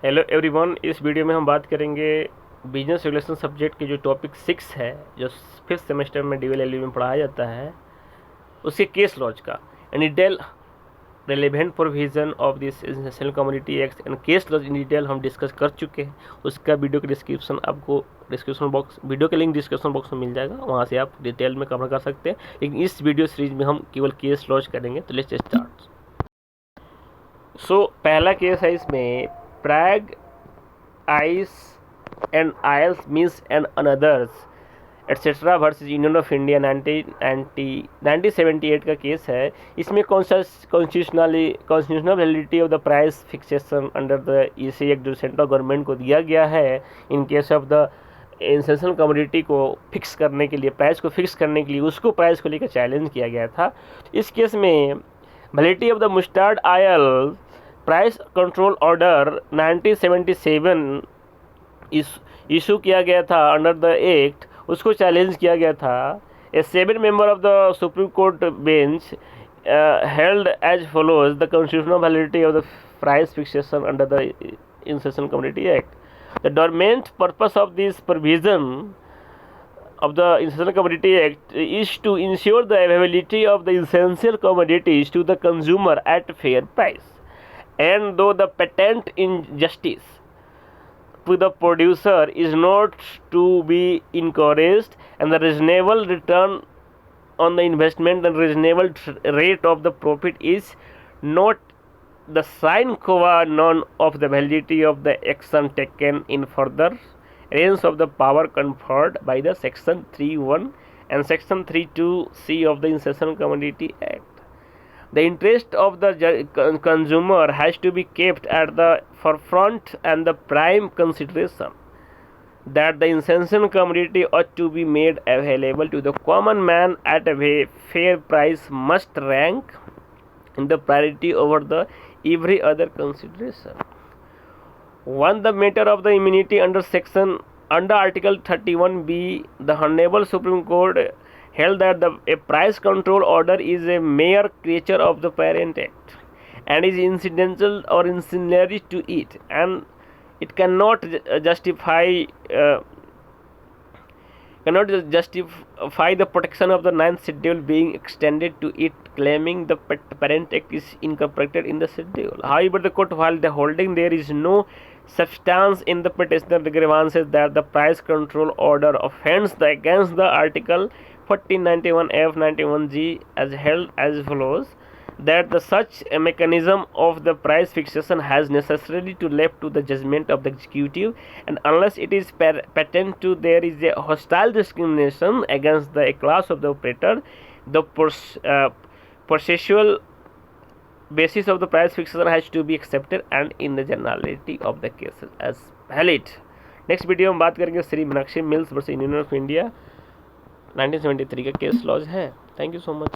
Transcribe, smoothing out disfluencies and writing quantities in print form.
Hello everyone, इस video में हम बात करेंगे बिजनेस रेगुलेशन सब्जेक्ट के जो टॉपिक 6 है, जो फिफ्थ सेमेस्टर में DLLB में पढ़ाया जाता है, उसके केस लॉज का in detail relevant provision of this international community act and case laws in detail हम डिस्कस कर चुके हैं। उसका वीडियो का डिस्क्रिप्शन आपको डिस्क्रिप्शन बॉक्स, वीडियो का लिंक डिस्क्रिप्शन बॉक्स में मिल जाएगा, वहाँ से आप डिटेल में कवर कर सकते हैं। लेकिन इस वीडियो सीरीज में हम केवल केस लॉज करेंगे। तो लेट्स स्टार्ट। पहला केस है इसमें Prag ice and oils mills and anothers etcetera versus union of India 1978 का केस है। इसमें constitutional validity of the price fixation under the EC act जो सेंट्रल गवर्नमेंट को दिया गया है in case of the essential commodity को फिक्स करने के लिए, प्राइस को फिक्स करने के लिए, उसको प्राइस को लेकर चैलेंज किया गया था। इस केस में validity of the mustard oil price control order 1977 issue किया गया था अंडर द एक्ट, उसको चैलेंज किया गया था। A 7 member of the Supreme Court bench held as follows the constitutional validity of the price fixation under the इंसेशन community act. The dormant purpose of this provision of the Essential Commodity Act is to ensure the availability of the essential commodities to the consumer at fair price, and though the patent injustice to the producer is not to be encouraged, and the reasonable return on the investment and reasonable rate of the profit is not the sine qua non of the validity of the action taken in further range of the power conferred by the Section 3(1) and Section 3(2)(c) of the Essential Commodity Act. The interest of the consumer has to be kept at the forefront, and the prime consideration that the essential commodity ought to be made available to the common man at a fair price must rank in the priority over the every other consideration. One, the matter of the immunity under Article 31B, the Honorable Supreme Court held that a price control order is a mere creature of the Parent Act and is incidental or ancillary to it, and it cannot justify the protection of the 9th schedule being extended to it, claiming the Parent Act is incorporated in the schedule. However, the court, while the holding there is no substance in the petitioner grievances that the price control order offends against the Article 1491F 91G, as held as follows: that the such a mechanism of the price fixation has necessarily to left to the judgment of the executive, and unless it is patent to there is a hostile discrimination against a class of the operator, the processual basis of the price fixation has to be accepted and in the generality of the cases as valid. Next video में बात करेंगे Shri Meenakshi mills versus union of India 1973 का case laws है। Thank you so much.